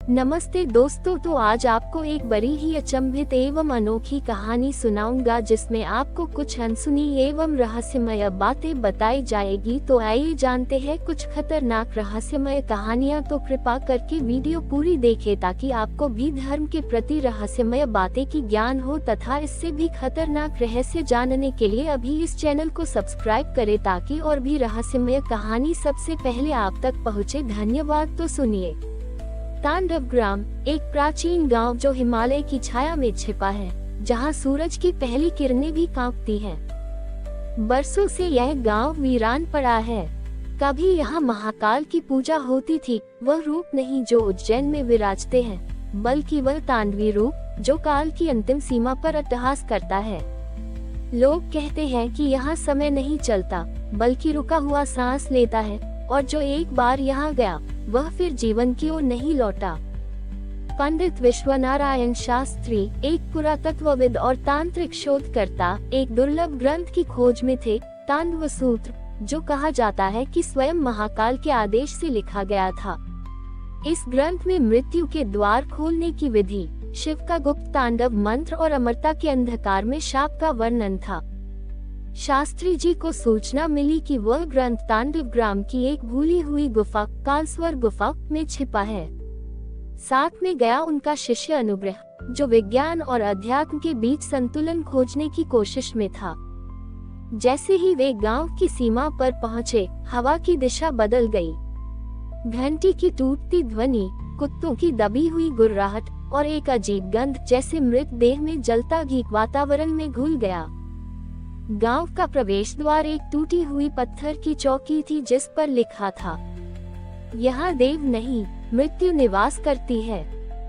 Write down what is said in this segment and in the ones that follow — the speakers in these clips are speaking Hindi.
नमस्ते दोस्तों, तो आज आपको एक बड़ी ही अचंभित एवं अनोखी कहानी सुनाऊंगा जिसमें आपको कुछ अनसुनी एवं रहस्यमय बातें बताई जाएगी। तो आइए जानते हैं कुछ खतरनाक रहस्यमय कहानियां। तो कृपा करके वीडियो पूरी देखें ताकि आपको भी धर्म के प्रति रहस्यमय बातें की ज्ञान हो तथा इससे भी खतरनाक रहस्य जानने के लिए अभी इस चैनल को सब्सक्राइब करें ताकि और भी रहस्यमय कहानी सबसे पहले आप तक पहुँचे। धन्यवाद। तो सुनिए। तांडव ग्राम एक प्राचीन गांव जो हिमालय की छाया में छिपा है, जहां सूरज की पहली किरणें भी कांपती हैं। बरसों से यह गांव वीरान पड़ा है। कभी यहां महाकाल की पूजा होती थी। वह रूप नहीं जो उज्जैन में विराजते हैं, बल्कि वह तांडवी रूप जो काल की अंतिम सीमा पर अट्टहास करता है। लोग कहते हैं कि यहाँ समय नहीं चलता, बल्कि रुका हुआ सांस लेता है, और जो एक बार यहाँ गया वह फिर जीवन की ओर नहीं लौटा। पंडित विश्वनारायण शास्त्री एक पुरातत्वविद और तांत्रिक शोधकर्ता एक दुर्लभ ग्रंथ की खोज में थे, तांडव सूत्र, जो कहा जाता है कि स्वयं महाकाल के आदेश से लिखा गया था। इस ग्रंथ में मृत्यु के द्वार खोलने की विधि, शिव का गुप्त तांडव मंत्र और अमरता के अंधकार में शाप का वर्णन था। शास्त्री जी को सूचना मिली कि वह ग्रंथ तांडव ग्राम की एक भूली हुई गुफा, कालस्वर गुफा, में छिपा है। साथ में गया उनका शिष्य अनुग्रह, जो विज्ञान और अध्यात्म के बीच संतुलन खोजने की कोशिश में था। जैसे ही वे गांव की सीमा पर पहुंचे, हवा की दिशा बदल गई। घंटी की टूटती ध्वनि, कुत्तों की दबी हुई गुर्राहट और एक अजीब गंध जैसे मृत देह में जलता घी वातावरण में घुल गया। गांव का प्रवेश द्वार एक टूटी हुई पत्थर की चौकी थी जिस पर लिखा था, यहाँ देव नहीं, मृत्यु निवास करती है।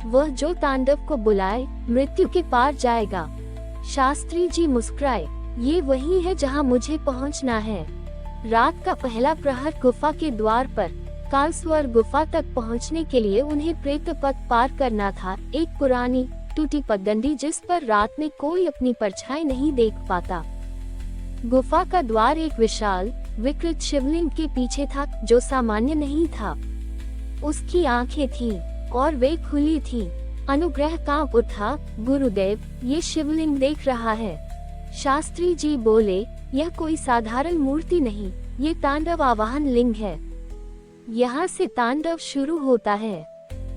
वह जो तांडव को बुलाए मृत्यु के पार जाएगा। शास्त्री जी मुस्कुराए, ये वही है जहाँ मुझे पहुँचना है। रात का पहला प्रहर, गुफा के द्वार पर। कालस्वर गुफा तक पहुँचने के लिए उन्हें प्रेत पथ पार करना था, एक पुरानी टूटी पगडंडी जिस पर रात में कोई अपनी परछाई नहीं देख पाता। गुफा का द्वार एक विशाल विकृत शिवलिंग के पीछे था, जो सामान्य नहीं था। उसकी आंखें थीं और वे खुली थीं। अनुग्रह कांप उठा, गुरुदेव, ये शिवलिंग देख रहा है। शास्त्री जी बोले, यह कोई साधारण मूर्ति नहीं, ये तांडव आवाहन लिंग है। यहाँ से तांडव शुरू होता है।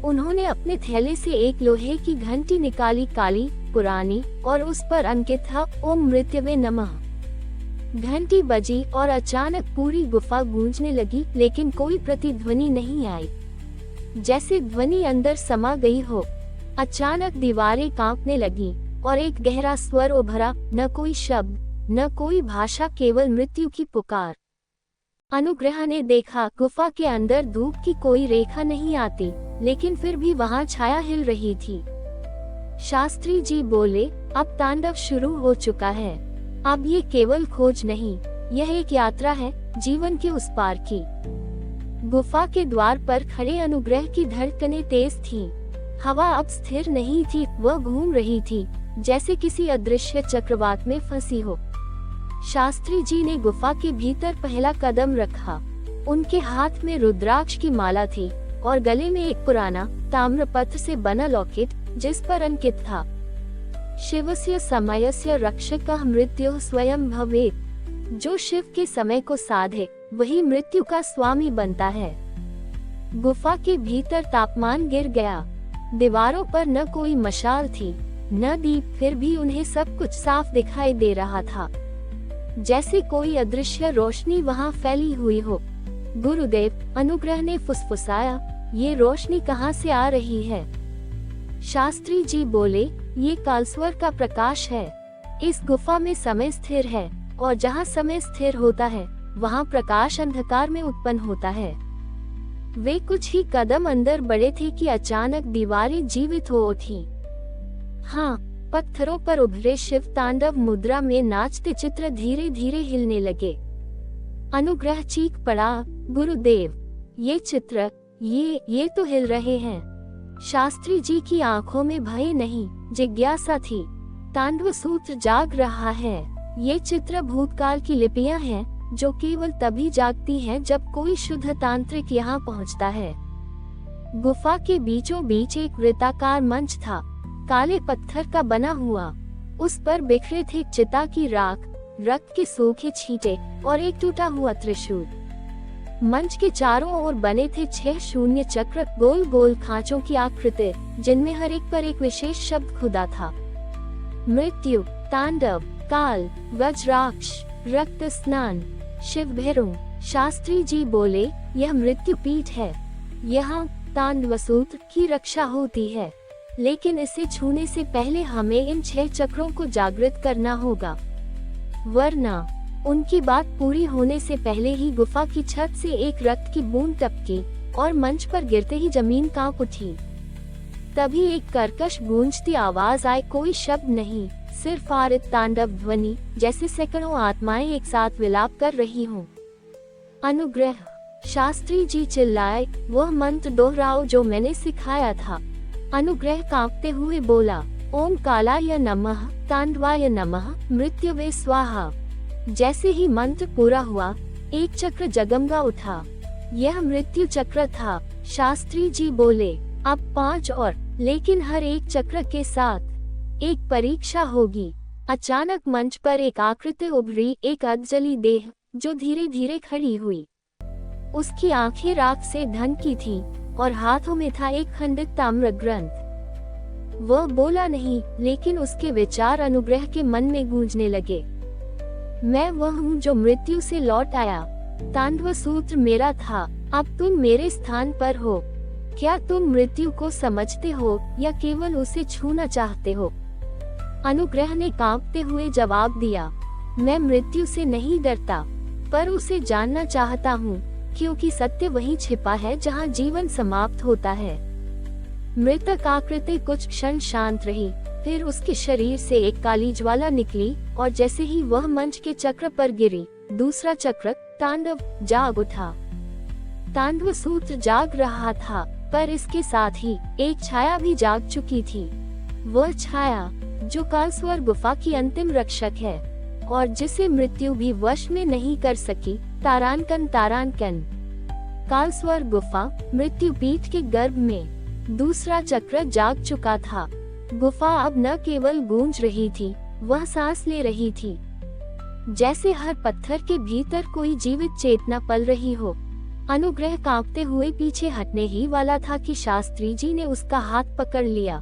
उन्होंने अपने थैले से एक लोहे की घंटी निकाली, काली, पुरानी, और उस पर अंकित था, ओम मृत्युवे नमः। घंटी बजी और अचानक पूरी गुफा गूंजने लगी, लेकिन कोई प्रतिध्वनि नहीं आई, जैसे ध्वनि अंदर समा गई हो। अचानक दीवारें कांपने लगी और एक गहरा स्वर उभरा, न कोई शब्द, न कोई भाषा, केवल मृत्यु की पुकार। अनुग्रह ने देखा, गुफा के अंदर धूप की कोई रेखा नहीं आती, लेकिन फिर भी वहां छाया हिल रही थी। शास्त्री जी बोले, अब तांडव शुरू हो चुका है। अब ये केवल खोज नहीं, यह एक यात्रा है, जीवन के उस पार की। गुफा के द्वार पर खड़े अनुग्रह की धड़कनें तेज थीं। हवा अब स्थिर नहीं थी, वह घूम रही थी, जैसे किसी अदृश्य चक्रवात में फंसी हो। शास्त्री जी ने गुफा के भीतर पहला कदम रखा। उनके हाथ में रुद्राक्ष की माला थी और गले में एक पुराना ताम्रपत्र से बना लॉकेट, जिस पर अंकित था, शिवस्य समयस्य रक्षकः मृत्युः स्वयं भवेत्। जो शिव के समय को साधे वही मृत्यु का स्वामी बनता है। गुफा के भीतर तापमान गिर गया। दीवारों पर न कोई मशाल थी, न दीप, फिर भी उन्हें सब कुछ साफ दिखाई दे रहा था, जैसे कोई अदृश्य रोशनी वहां फैली हुई हो। गुरुदेव, अनुग्रह ने फुसफुसाया, ये रोशनी कहाँ से आ रही है? शास्त्री जी बोले, ये कालस्वर का प्रकाश है। इस गुफा में समय स्थिर है, और जहाँ समय स्थिर होता है वहाँ प्रकाश अंधकार में उत्पन्न होता है। वे कुछ ही कदम अंदर बढ़े थे कि अचानक दीवारें जीवित हो उठी। हाँ, पत्थरों पर उभरे शिव तांडव मुद्रा में नाचते चित्र धीरे धीरे हिलने लगे। अनुग्रह चीख पड़ा, गुरुदेव, ये चित्र, ये तो हिल रहे हैं। शास्त्री जी की आंखों में भय नहीं, जिज्ञासा थी। तांडव सूत्र जाग रहा है। ये चित्र भूतकाल की लिपियां हैं, जो केवल तभी जागती हैं जब कोई शुद्ध तांत्रिक यहाँ पहुँचता है। गुफा के बीचों बीच एक वृत्ताकार मंच था, काले पत्थर का बना हुआ। उस पर बिखरे थे चिता की राख, रक्त के सूखे छींटे और एक टूटा हुआ त्रिशूल। मंच के चारों ओर बने थे 6 शून्य चक्र, गोल गोल खांचों की आकृति, जिनमें हर एक पर एक विशेष शब्द खुदा था। मृत्यु, तांडव, काल, वज्राक्ष, रक्त स्नान, शिव भैरव। शास्त्री जी बोले, यह मृत्यु पीठ है, यहाँ तांडवसूत्र की रक्षा होती है, लेकिन इसे छूने से पहले हमें इन 6 चक्रों को जागृत करना होगा, वरना उनकी बात पूरी होने से पहले ही गुफा की छत से एक रक्त की बूंद टपकी और मंच पर गिरते ही जमीन कांप उठी। तभी एक कर्कश गूंजती आवाज आई, कोई शब्द नहीं, सिर्फ आरित तांडव ध्वनि, जैसे सैकड़ों आत्माएं एक साथ विलाप कर रही हों। अनुग्रह, शास्त्री जी चिल्लाए, वह मंत्र दोहराओ जो मैंने सिखाया था। अनुग्रह कांपते हुए बोला, ओम कालाय नमः, तांडवाय नमः, मृत्युवे स्वाहा। जैसे ही मंत्र पूरा हुआ, एक चक्र जगमगा उठा। यह मृत्यु चक्र था। शास्त्री जी बोले, अब 5 और, लेकिन हर एक चक्र के साथ एक परीक्षा होगी। अचानक मंच पर एक आकृति उभरी, एक अधजली देह जो धीरे धीरे खड़ी हुई। उसकी आंखें राख से ढंकी थी और हाथों में था एक खंडित ताम्र ग्रंथ। वह बोला नहीं, लेकिन उसके विचार अनुग्रह के मन में गूंजने लगे। मैं वह हूँ जो मृत्यु से लौट आया। तांडव सूत्र मेरा था, अब तुम मेरे स्थान पर हो। क्या तुम मृत्यु को समझते हो या केवल उसे छूना चाहते हो? अनुग्रह ने कांपते हुए जवाब दिया, मैं मृत्यु से नहीं डरता, पर उसे जानना चाहता हूँ, क्योंकि सत्य वहीं छिपा है जहाँ जीवन समाप्त होता है। मृतक आकृति कुछ क्षण शांत रही, फिर उसके शरीर से एक काली ज्वाला निकली और जैसे ही वह मंच के चक्र पर गिरी, दूसरा चक्र तांडव जाग उठा। तांडव सूत्र जाग रहा था, पर इसके साथ ही एक छाया भी जाग चुकी थी। वह छाया जो कालस्वर गुफा की अंतिम रक्षक है और जिसे मृत्यु भी वश में नहीं कर सकी। तारानकन तारानकन। कालस्वर गुफा, मृत्यु पीठ के गर्भ में दूसरा चक्र जाग चुका था। गुफा अब न केवल गूंज रही थी, वह सांस ले रही थी, जैसे हर पत्थर के भीतर कोई जीवित चेतना पल रही हो। अनुग्रह कांपते हुए पीछे हटने ही वाला था कि शास्त्री जी ने उसका हाथ पकड़ लिया।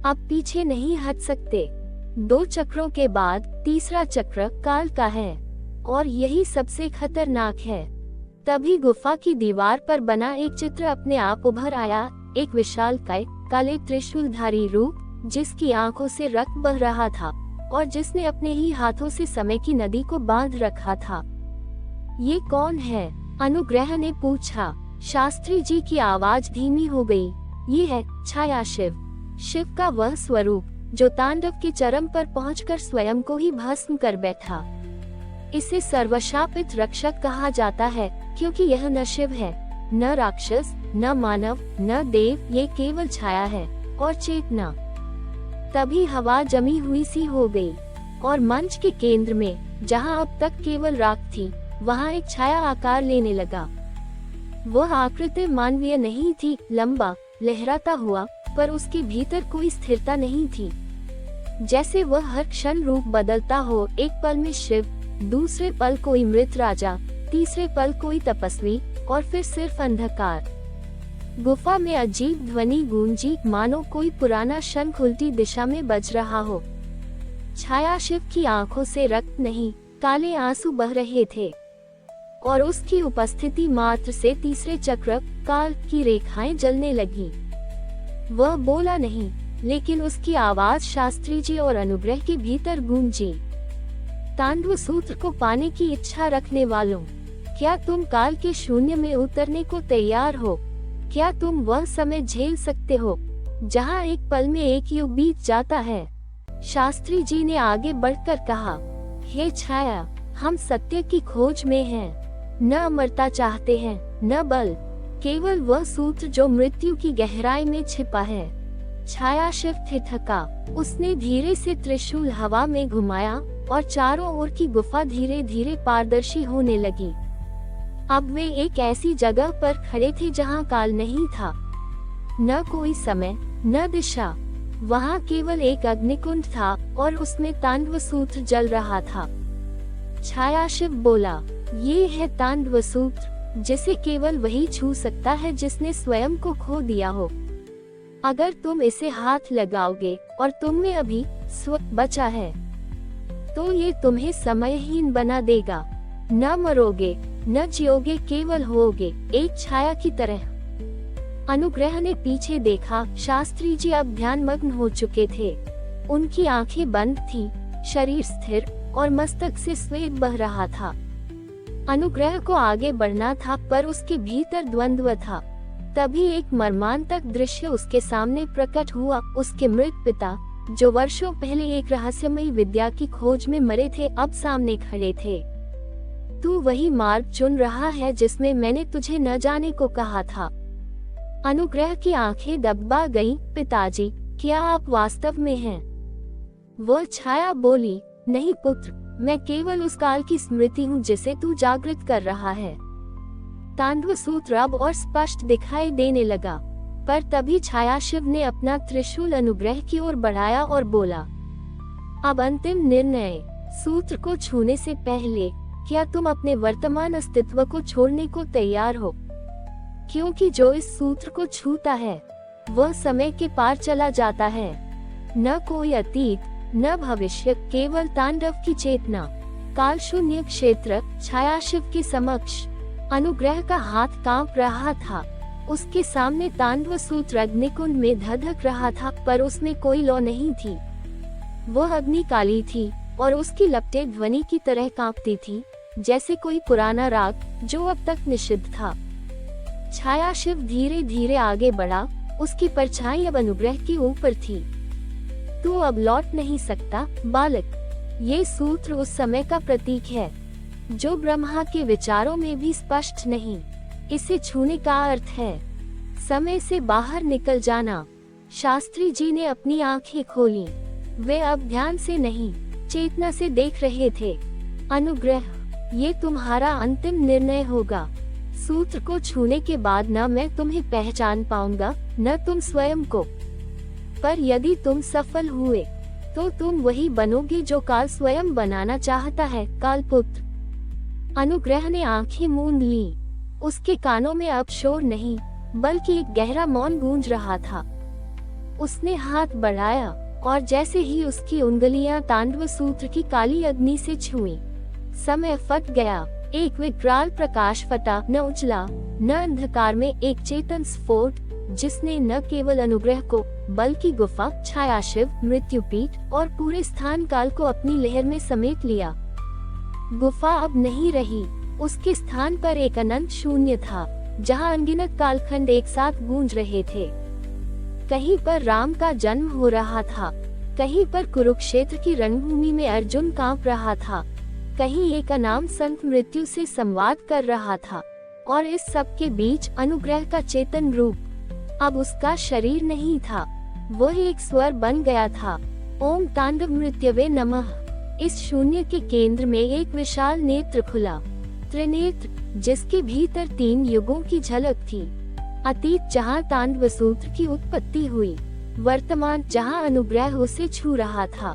अब पीछे नहीं हट सकते। 2 चक्रों के बाद तीसरा चक्र काल का है और यही सबसे खतरनाक है। तभी गुफा की दीवार पर बना एक चित्र अपने आप उभर आया, एक विशालकाय काले त्रिशूलधारी रूप, जिसकी आंखों से रक्त बह रहा था और जिसने अपने ही हाथों से समय की नदी को बांध रखा था। ये कौन है? अनुग्रह ने पूछा। शास्त्री जी की आवाज धीमी हो गई। ये है छाया शिव, शिव का वह स्वरूप जो तांडव के चरम पर पहुंचकर स्वयं को ही भस्म कर बैठा। इसे सर्वशापित रक्षक कहा जाता है, क्योंकि यह न शिव है, न राक्षस, न मानव, न देव, ये केवल छाया है और चेतना। तभी हवा जमी हुई सी हो गई और मंच के केंद्र में, जहां अब तक केवल राख थी, वहां एक छाया आकार लेने लगा। वह आकृति मानवीय नहीं थी, लंबा, लहराता हुआ, पर उसके भीतर कोई स्थिरता नहीं थी। जैसे वह हर क्षण रूप बदलता हो, एक पल में शिव, दूसरे पल कोई मृत राजा, तीसरे पल कोई तपस्वी और फिर सिर्फ अंधकार। गुफा में अजीब ध्वनि गूंजी, मानो कोई पुराना शंख उल्टी दिशा में बज रहा हो। छाया शिव की आंखों से रक्त नहीं, काले आंसू बह रहे थे और उसकी उपस्थिति मात्र से तीसरे चक्र काल की रेखाएं जलने लगी। वह बोला नहीं, लेकिन उसकी आवाज शास्त्री जी और अनुग्रह के भीतर गूंजी। तांडव सूत्र को पाने की इच्छा रखने वालों, क्या तुम काल के शून्य में उतरने को तैयार हो? क्या तुम वह समय झेल सकते हो जहां एक पल में एक युग बीत जाता है? शास्त्री जी ने आगे बढ़कर कहा, हे छाया, हम सत्य की खोज में हैं, न अमरता चाहते हैं, न बल, केवल वह सूत्र जो मृत्यु की गहराई में छिपा है। छाया शिव ठिठका। उसने धीरे से त्रिशूल हवा में घुमाया और चारों ओर की गुफा धीरे धीरे पारदर्शी होने लगी। अब वे एक ऐसी जगह पर खड़े थे जहां काल नहीं था, न कोई समय, न दिशा। वहाँ केवल एक अग्निकुंड था और उसमें तांडव सूत्र जल रहा था। छायाशिव बोला, ये है तांडव सूत्र, जिसे केवल वही छू सकता है जिसने स्वयं को खो दिया हो। अगर तुम इसे हाथ लगाओगे और तुम में अभी स्व बचा है, तो ये तुम्हें समयहीन बना देगा। न मरोगे, न जियोगे, केवल होगे एक छाया की तरह। अनुग्रह ने पीछे देखा। शास्त्री जी अब ध्यानमग्न हो चुके थे। उनकी आंखें बंद थीं, शरीर स्थिर और मस्तक से स्वेद बह रहा था। अनुग्रह को आगे बढ़ना था, पर उसके भीतर द्वंद्व था। तभी एक मर्मांतक दृश्य उसके सामने प्रकट हुआ। उसके मृत पिता, जो वर्षों पहले एक रहस्यमयी विद्या की खोज में मरे थे, अब सामने खड़े थे। तू वही मार्ग चुन रहा है जिसमें मैंने तुझे न जाने को कहा था। अनुग्रह की आंखें दबा गईं। पिताजी, क्या आप वास्तव में हैं? वह छाया बोली, नहीं पुत्र, मैं केवल उस काल की स्मृति हूँ जिसे तू जागृत कर रहा है। तांडव सूत्र अब और स्पष्ट दिखाई देने लगा, पर तभी छायाशिव ने अपना त्रिशूल अनुग्रह की ओर बढ़ाया और बोला, अब अंतिम निर्णय। सूत्र को छूने से पहले क्या तुम अपने वर्तमान अस्तित्व को छोड़ने को तैयार हो? क्योंकि जो इस सूत्र को छूता है वह समय के पार चला जाता है। न कोई अतीत, न भविष्य, केवल तांडव की चेतना। काल शून्य क्षेत्र। छायाशिव के समक्ष अनुग्रह का हाथ कांप रहा था। उसके सामने तांडव सूत्र अग्निकुंड में धधक रहा था, पर उसमें कोई लौ नहीं थी। वह अग्नि काली थी और उसकी लपटें ध्वनि की तरह कांपती थी, जैसे कोई पुराना राग जो अब तक निषिद्ध था। छायाशिव धीरे धीरे आगे बढ़ा। उसकी परछाई अब अनुग्रह के ऊपर थी। तू अब लौट नहीं सकता बालक। ये सूत्र उस समय का प्रतीक है जो ब्रह्मा के विचारों में भी स्पष्ट नहीं। इसे छूने का अर्थ है समय से बाहर निकल जाना। शास्त्री जी ने अपनी आंखें खोली। वे अब ध्यान से नहीं, चेतना से देख रहे थे। अनुग्रह, ये तुम्हारा अंतिम निर्णय होगा। सूत्र को छूने के बाद न मैं तुम्हें पहचान पाऊंगा, न तुम स्वयं को। पर यदि तुम सफल हुए, तो तुम वही बनोगे जो काल स्वयं बनाना चाहता है। कालपुत्र। अनुग्रह ने आंखें मूंद ली। उसके कानों में अब शोर नहीं, बल्कि एक गहरा मौन गूंज रहा था। उसने हाथ बढ़ाया और जैसे ही उसकी उंगलियां तांडव सूत्र की काली अग्नि से छुई, समय फट गया। एक विकराल प्रकाश फटा, न उजला न अंधकार में एक चेतन स्फोट, जिसने न केवल अनुग्रह को बल्कि गुफा, छायाशिव, मृत्युपीठ और पूरे स्थान काल को अपनी लहर में समेट लिया। गुफा अब नहीं रही। उसके स्थान पर एक अनंत शून्य था, जहां अनगिनत कालखंड एक साथ गूंज रहे थे। कहीं पर राम का जन्म हो रहा था, कहीं पर कुरुक्षेत्र की रणभूमि में अर्जुन कांप रहा था, कहीं एक अनाम संत मृत्यु से संवाद कर रहा था, और इस सब के बीच अनुग्रह का चेतन रूप। अब उसका शरीर नहीं था, वह एक स्वर बन गया था। ओम तांडव मृत्युवे नमः। इस शून्य के केंद्र में एक विशाल नेत्र खुला, त्रिनेत्र, जिसके भीतर 3 युगों की झलक थी। अतीत, जहाँ तांडव सूत्र की उत्पत्ति हुई, वर्तमान, जहाँ अनुग्रह उसे छू रहा था,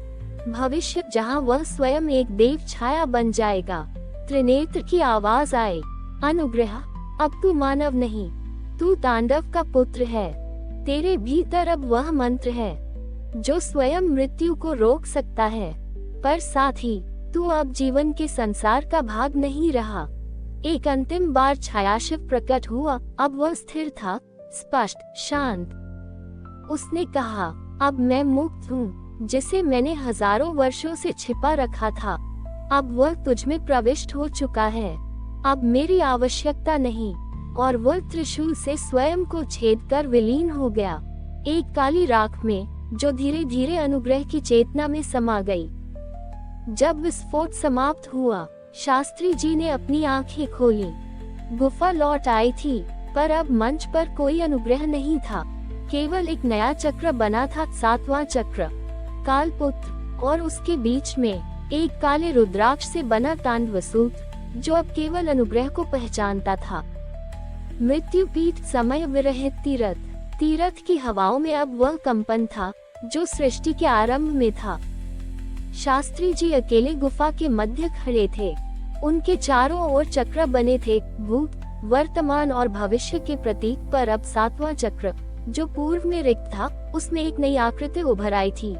भविष्य, जहाँ वह स्वयं एक देव छाया बन जाएगा। त्रिनेत्र की आवाज आई, अनुग्रह, अब तू मानव नहीं, तू तांडव का पुत्र है। तेरे भीतर अब वह मंत्र है जो स्वयं मृत्यु को रोक सकता है, पर साथ ही तू अब जीवन के संसार का भाग नहीं रहा। एक अंतिम बार छायाशिव प्रकट हुआ। अब वह स्थिर था, स्पष्ट, शांत। उसने कहा, अब मैं मुक्त हूँ, जिसे मैंने हजारों वर्षों से छिपा रखा था। अब वह तुझ में प्रविष्ट हो चुका है। अब मेरी आवश्यकता नहीं। और वह त्रिशूल से स्वयं को छेद कर विलीन हो गया, एक काली राख में, जो धीरे धीरे अनुग्रह की चेतना में समा गई। जब विस्फोट समाप्त हुआ, शास्त्री जी ने अपनी आंखें खोली। गुफा लौट आई थी, पर अब मंच पर कोई अनुग्रह नहीं था। केवल एक नया चक्र बना था, 7वां चक्र, कालपुत्र, और उसके बीच में एक काले रुद्राक्ष से बना तांडवसूत्र, जो अब केवल अनुग्रह को पहचानता था। मृत्युपीठ, समय विरहित तीर्थ, तीरथ की हवाओं में अब वह कंपन था जो सृष्टि के आरंभ में था। शास्त्री जी अकेले गुफा के मध्य खड़े थे। उनके चारों ओर चक्र बने थे, भूत, वर्तमान और भविष्य के प्रतीक पर अब 7वां चक्र, जो पूर्व में रिक्त था, उसमें एक नई आकृति उभर आई थी।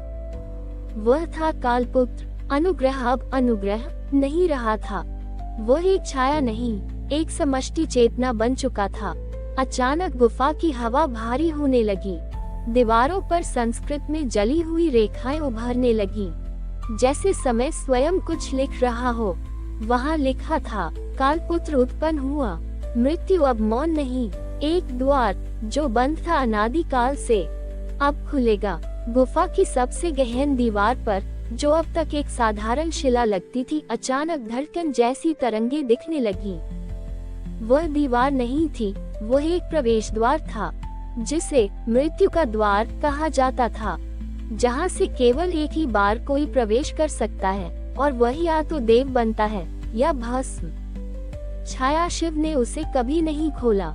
वह था कालपुत्र। अनुग्रह अब अनुग्रह नहीं रहा था। वह एक छाया नहीं, एक समष्टि चेतना बन चुका था। अचानक गुफा की हवा भारी होने लगी। दीवारों पर संस्कृत में जली हुई रेखाएं उभरने लगी, जैसे समय स्वयं कुछ लिख रहा हो। वहाँ लिखा था, कालपुत्र उत्पन्न हुआ। मृत्यु अब मौन नहीं, एक द्वार जो बंद था अनादिकाल से अब खुलेगा। गुफा की सबसे गहन दीवार पर, जो अब तक एक साधारण शिला लगती थी, अचानक धड़कन जैसी तरंगे दिखने लगी। वह दीवार नहीं थी, वह एक प्रवेश द्वार था, जिसे मृत्यु का द्वार कहा जाता था, जहाँ से केवल एक ही बार कोई प्रवेश कर सकता है, और वह या तो देव बनता है या भस्म। छाया शिव ने उसे कभी नहीं खोला,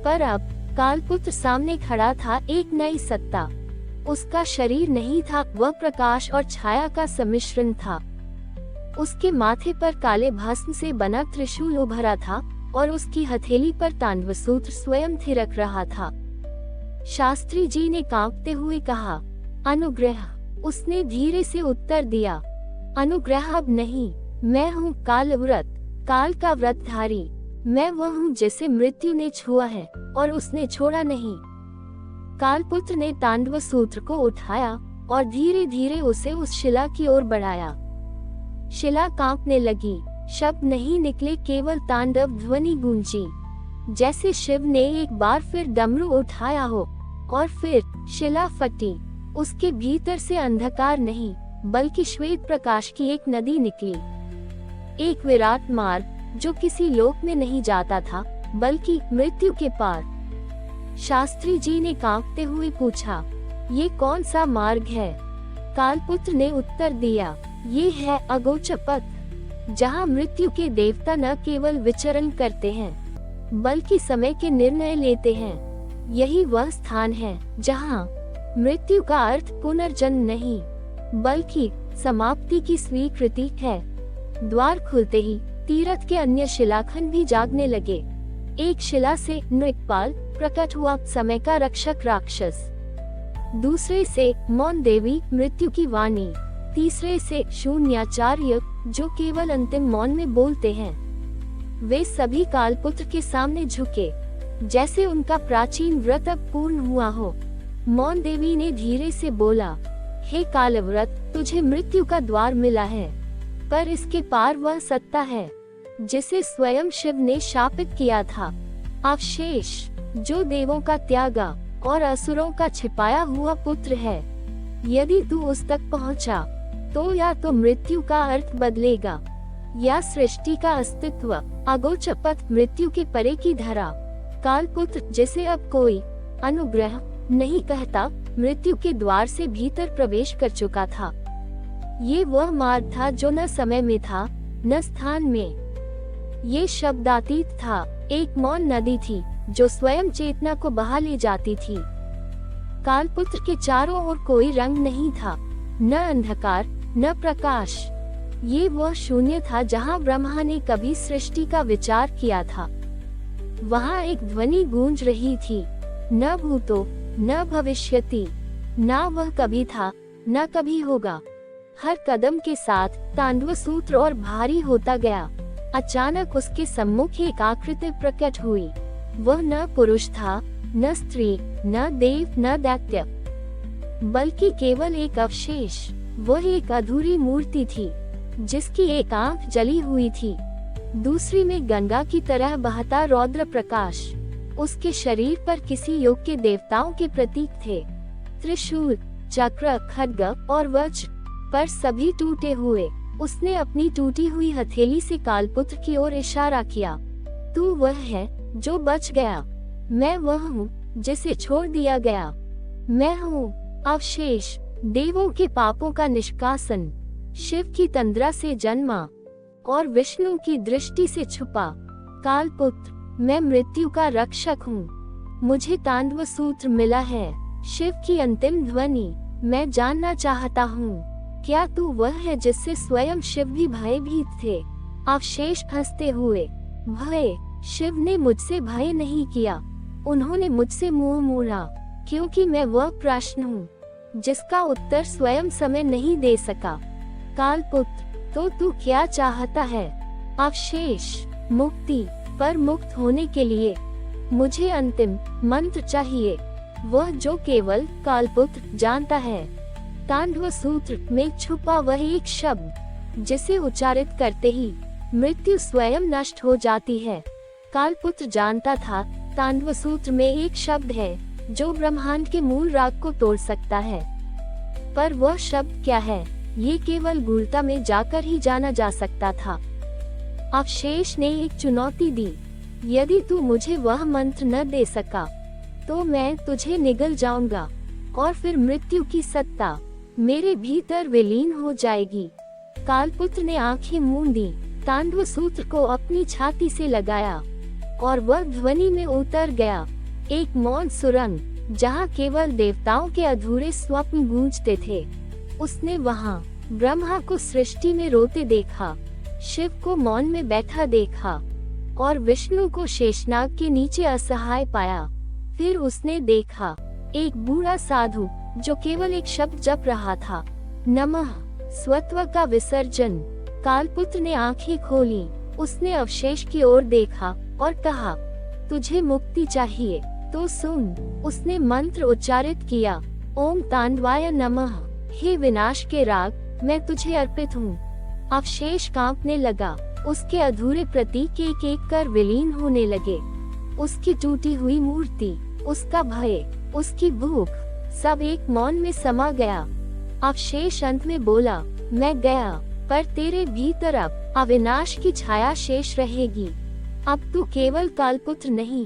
पर अब कालपुत्र सामने खड़ा था, एक नई सत्ता। उसका शरीर नहीं था, वह प्रकाश और छाया का सम्मिश्रण था। उसके माथे पर काले भस्म से बना त्रिशूल उभरा था, और उसकी हथेली पर तांडव सूत्र स्वयं थिरक रहा था। शास्त्री जी ने कांपते हुए कहा, अनुग्रह। उसने धीरे से उत्तर दिया, अनुग्रह अब नहीं, मैं हूँ कालव्रत, काल का व्रतधारी। मैं वह हूँ जिसे मृत्यु ने छुआ है और उसने छोड़ा नहीं। कालपुत्र ने तांडव सूत्र को उठाया और धीरे धीरे उसे उस शिला की ओर बढ़ाया। शिला कांपने लगी, शब्द नहीं निकले, केवल तांडव ध्वनि गूंजी, जैसे शिव ने एक बार फिर डमरू उठाया हो। और फिर शिला फटी। उसके भीतर से अंधकार नहीं, बल्कि श्वेत प्रकाश की एक नदी निकली, एक विराट मार्ग जो किसी लोक में नहीं जाता था, बल्कि मृत्यु के पार। शास्त्री जी ने कांपते हुए पूछा, ये कौन सा मार्ग है? कालपुत्र ने उत्तर दिया, ये है अगोचर पथ, जहाँ मृत्यु के देवता न केवल विचरण करते हैं, बल्कि समय के निर्णय लेते हैं। यही वह स्थान है जहाँ मृत्यु का अर्थ पुनर्जन्म नहीं, बल्कि समाप्ति की स्वीकृति है। द्वार खुलते ही तीरथ के अन्य शिलाखंड भी जागने लगे। एक शिला से नृकपाल प्रकट हुआ, समय का रक्षक राक्षस। दूसरे से मौन देवी, मृत्यु की वाणी। तीसरे से शून्याचार्य, जो केवल अंतिम मौन में बोलते हैं। वे सभी कालपुत्र के सामने झुके, जैसे उनका प्राचीन व्रत अब पूर्ण हुआ हो। मौन देवी ने धीरे से बोला, हे कालव्रत, तुझे मृत्यु का द्वार मिला है, पर इसके पार वह सत्ता है जिसे स्वयं शिव ने शापित किया था। अवशेष, जो देवों का त्यागा और असुरों का छिपाया हुआ पुत्र है। यदि तू उस तक पहुंचा, तो या तो मृत्यु का अर्थ बदलेगा, या सृष्टि का अस्तित्व। अगोचर पथ, मृत्यु के परे की धरा। कालपुत्र, जिसे अब कोई अनुग्रह नहीं कहता, मृत्यु के द्वार से भीतर प्रवेश कर चुका था। ये वह मार्ग था जो न समय में था, न स्थान में। ये शब्दातीत था, एक मौन नदी थी जो स्वयं चेतना को बहा ले जाती थी। कालपुत्र के चारों ओर कोई रंग नहीं था, न अंधकार न प्रकाश। ये वह शून्य था जहाँ ब्रह्मा ने कभी सृष्टि का विचार किया था। वहाँ एक ध्वनि गूंज रही थी, न भूतो न भविष्यति, न वह कभी था न कभी होगा। हर कदम के साथ तांडव सूत्र और भारी होता गया। अचानक उसके सम्मुख एक आकृति प्रकट हुई। वह न पुरुष था, न स्त्री, न देव, न दैत्य, बल्कि केवल एक अवशेष। वह एक अधूरी मूर्ति थी, जिसकी एक आंख जली हुई थी, दूसरी में गंगा की तरह बहता रौद्र प्रकाश। उसके शरीर पर किसी युग के देवताओं के प्रतीक थे, त्रिशूल, चक्र, खड्ग और वज्र, पर सभी टूटे हुए। उसने अपनी टूटी हुई हथेली से कालपुत्र की ओर इशारा किया, तू वह है जो बच गया। मैं वह हूँ जिसे छोड़ दिया गया। मैं हूँ अवशेष, देवों के पापों का निष्कासन, शिव की तंद्रा से जन्मा और विष्णु की दृष्टि से छुपा। कालपुत्र, मैं मृत्यु का रक्षक हूँ। मुझे तांडव सूत्र मिला है, शिव की अंतिम ध्वनि। मैं जानना चाहता हूँ, क्या तू वह है जिससे स्वयं शिव भी भयभीत थे? अवशेष हंसते हुए, भय? शिव ने मुझसे भय नहीं किया, उन्होंने मुझसे मुंह मोड़ा, क्योंकि मैं वह प्रश्न हूँ जिसका उत्तर स्वयं समय नहीं दे सका। कालपुत्र, तो तू क्या चाहता है? अवशेष, मुक्ति, पर मुक्त होने के लिए मुझे अंतिम मंत्र चाहिए, वह जो केवल कालपुत्र जानता है। तांडव सूत्र में छुपा वह एक शब्द जिसे उच्चारित करते ही मृत्यु स्वयं नष्ट हो जाती है। कालपुत्र जानता था तांडव सूत्र में एक शब्द है जो ब्रह्मांड के मूल राग को तोड़ सकता है, पर वह शब्द क्या है, ये केवल गूढ़ता में जाकर ही जाना जा सकता था। अवशेष ने एक चुनौती दी, यदि तू मुझे वह मंत्र न दे सका तो मैं तुझे निगल जाऊंगा और फिर मृत्यु की सत्ता मेरे भीतर विलीन हो जाएगी। कालपुत्र ने आंखें मूंदी, तांडव सूत्र को अपनी छाती से लगाया और वह ध्वनि में उतर गया, एक मौन सुरंग जहाँ केवल देवताओं के अधूरे स्वप्न गूंजते थे। उसने वहाँ ब्रह्मा को सृष्टि में रोते देखा, शिव को मौन में बैठा देखा और विष्णु को शेषनाग के नीचे असहाय पाया। फिर उसने देखा एक बूढ़ा साधु जो केवल एक शब्द जप रहा था, नमः, स्वत्व का विसर्जन। कालपुत्र ने आंखें खोली, उसने अवशेष की ओर देखा और कहा, तुझे मुक्ति चाहिए तो सुन। उसने मंत्र उच्चारित किया, ओम तांडवाय नमः। हे विनाश के राग, मैं तुझे अर्पित हूँ। अवशेष कांपने लगा, उसके अधूरे प्रतीक एक एक कर विलीन होने लगे। उसकी टूटी हुई मूर्ति, उसका भय, उसकी भूख, सब एक मौन में समा गया। अवशेष अंत में बोला, मैं गया, पर तेरे भीतर अब अविनाश की छाया शेष रहेगी। अब तू केवल कालपुत्र नहीं,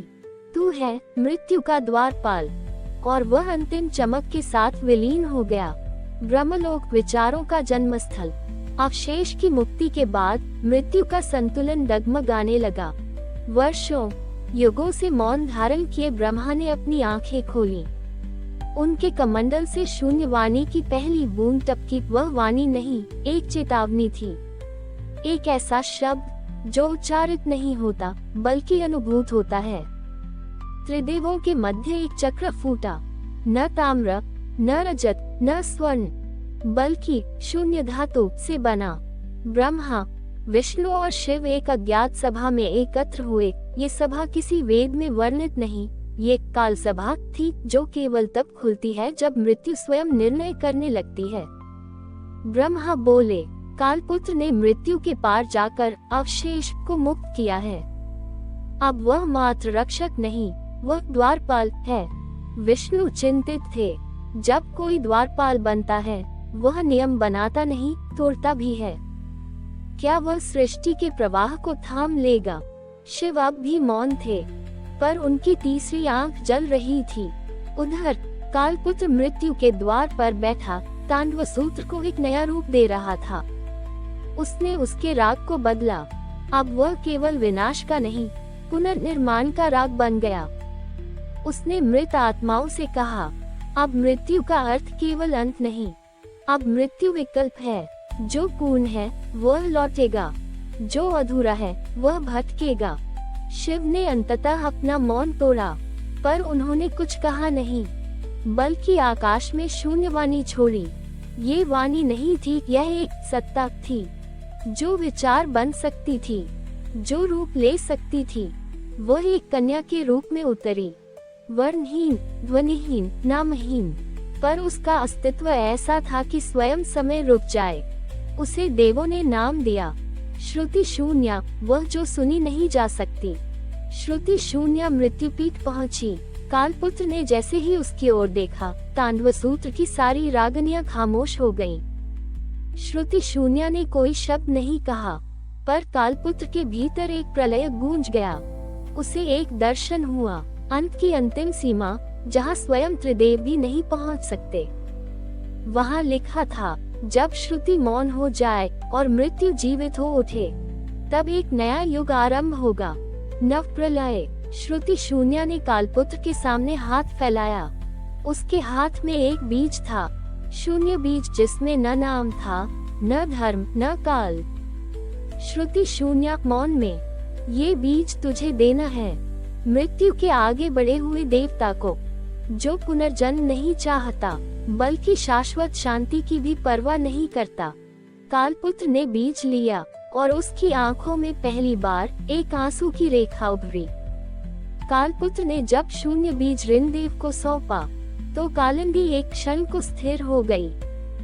तू है मृत्यु का द्वारपाल। और वह अंतिम चमक के साथ विलीन हो गया। ब्रह्मलोक विचारों का जन्मस्थल। अवशेष की मुक्ति के बाद मृत्यु का संतुलन डगमगाने लगा। वर्षों, युगों से मौन धारण किए ब्रह्मा ने अपनी आंखें खोली। उनके कमंडल से शून्य वाणी की पहली बूंद टपकी। वह वाणी नहीं, एक चेतावनी थी, एक ऐसा शब्द जो उच्चारित नहीं होता बल्कि अनुभूत होता है। त्रिदेवों के मध्य एक चक्र फूटा, न ताम्र, न रजत, न स्वर्ण, बल्कि शून्य धातु से बना। ब्रह्मा, विष्णु और शिव एक अज्ञात सभा में एकत्र हुए। ये सभा किसी वेद में वर्णित नहीं, ये काल सभा थी जो केवल तब खुलती है जब मृत्यु स्वयं निर्णय करने लगती है। ब्रह्मा बोले, कालपुत्र ने मृत्यु के पार जाकर अवशेष को मुक्त किया है। अब वह मात्र रक्षक नहीं, वह द्वारपाल है। विष्णु चिंतित थे, जब कोई द्वारपाल बनता है वह नियम बनाता नहीं, तोड़ता भी है। क्या वह सृष्टि के प्रवाह को थाम लेगा? शिव अब भी मौन थे, पर उनकी तीसरी आंख जल रही थी। उधर कालपुत्र मृत्यु के द्वार पर बैठा तांडव सूत्र को एक नया रूप दे रहा था। उसने उसके राग को बदला। अब वह केवल विनाश का नहीं, पुनर्निर्माण का राग बन गया। उसने मृत आत्माओं से कहा, अब मृत्यु का अर्थ केवल अंत नहीं, अब मृत्यु विकल्प है। जो पूर्ण है वह लौटेगा, जो अधूरा है वह भटकेगा। शिव ने अंततः अपना मौन तोड़ा, पर उन्होंने कुछ कहा नहीं, बल्कि आकाश में शून्य वाणी छोड़ी। ये वाणी नहीं थी, यह एक सत्ता थी जो विचार बन सकती थी, जो रूप ले सकती थी। वह एक कन्या के रूप में उतरी, वर्णहीन, ध्वनिहीन, नामहीन, पर उसका अस्तित्व ऐसा था कि स्वयं समय रुक जाए। उसे देवों ने नाम दिया श्रुति शून्य, वह जो सुनी नहीं जा सकती। श्रुति शून्य मृत्यु पीठ पहुंची। कालपुत्र ने जैसे ही उसकी ओर देखा, तांडव सूत्र की सारी रागनियां खामोश हो गईं। श्रुति शून्य ने कोई शब्द नहीं कहा, पर कालपुत्र के भीतर एक प्रलय गूंज गया। उसे एक दर्शन हुआ, अंत की अंतिम सीमा, जहाँ स्वयं त्रिदेव भी नहीं पहुँच सकते। वहाँ लिखा था, जब श्रुति मौन हो जाए और मृत्यु जीवित हो उठे, तब एक नया युग आरंभ होगा। नव प्रलय, श्रुति शून्य ने कालपुत्र के सामने हाथ फैलाया। उसके हाथ में एक बीज था, शून्य बीज जिसमें न नाम था, न धर्म, न काल। श्रुति शून्य मौन में, ये बीज तुझे देना है, मृत्यु के आगे बढ़े हुए देवता को, जो पुनर्जन्म नहीं चाहता बल्कि शाश्वत शांति की भी परवाह नहीं करता। कालपुत्र ने बीज लिया और उसकी आंखों में पहली बार एक आंसू की रेखा उभरी। कालपुत्र ने जब शून्य बीज ऋणदेव को सौंपा तो कालिंदी एक क्षण को स्थिर हो गई।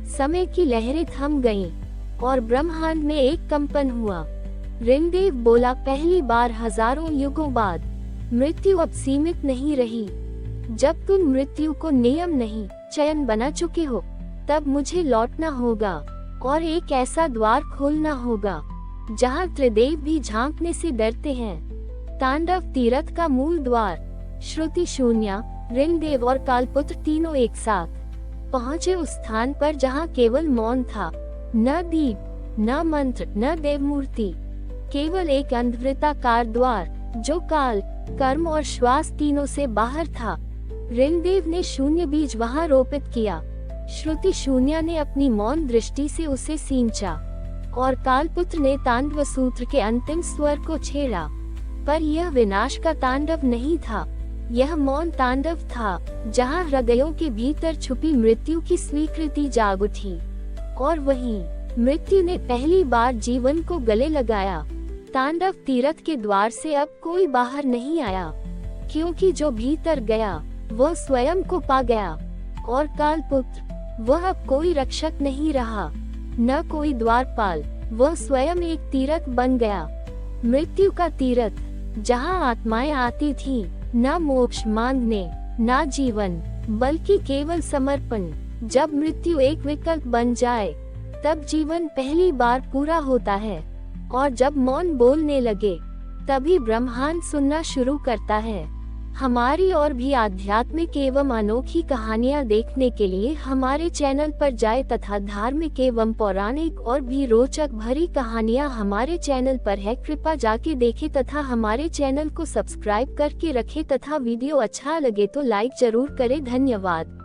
समय की लहरें थम गईं और ब्रह्मांड में एक कंपन हुआ। ऋणदेव बोला, पहली बार हजारों युगों बाद मृत्यु अब सीमित नहीं रही। जब तुम मृत्यु को नियम नहीं चयन बना चुके हो, तब मुझे लौटना होगा और एक ऐसा द्वार खोलना होगा जहाँ त्रिदेव भी झांकने से डरते हैं। तांडव तीर्थ का मूल द्वार। श्रुति शून्य, ऋणदेव और कालपुत्र तीनों एक साथ पहुँचे उस स्थान पर जहाँ केवल मौन था, न दीप, न मंत्र, न देव मूर्ति, केवल एक अंधवृत्ताकार द्वार जो काल, कर्म और श्वास तीनों से बाहर था। ऋणदेव ने शून्य बीज वहां रोपित किया। श्रुति शून्य ने अपनी मौन दृष्टि से उसे सींचा और कालपुत्र ने तांडव सूत्र के अंतिम स्वर को छेड़ा। पर यह विनाश का तांडव नहीं था, यह मौन तांडव था, जहां हृदयों के भीतर छुपी मृत्यु की स्वीकृति जाग उठी। और वहीं मृत्यु ने पहली बार जीवन को गले लगाया। तांडव तीर्थ के द्वार से अब कोई बाहर नहीं आया, क्योंकि जो भीतर गया वह स्वयं को पा गया। और कालपुत्र, वह अब कोई रक्षक नहीं रहा, न कोई द्वारपाल, वह स्वयं एक तीर्थ बन गया। मृत्यु का तीर्थ, जहां आत्माएं आती थीं, न मोक्ष मांगने, न जीवन, बल्कि केवल समर्पण। जब मृत्यु एक विकल्प बन जाए, तब जीवन पहली बार पूरा होता है। और जब मौन बोलने लगे, तभी ब्रह्मांड सुनना शुरू करता है। हमारी और भी आध्यात्मिक एवं अनोखी कहानियाँ देखने के लिए हमारे चैनल पर जाएं तथा धार्मिक एवं पौराणिक और भी रोचक भरी कहानियाँ हमारे चैनल पर है। कृपया जाके देखें तथा हमारे चैनल को सब्सक्राइब करके रखें तथा वीडियो अच्छा लगे तो लाइक जरूर करें। धन्यवाद।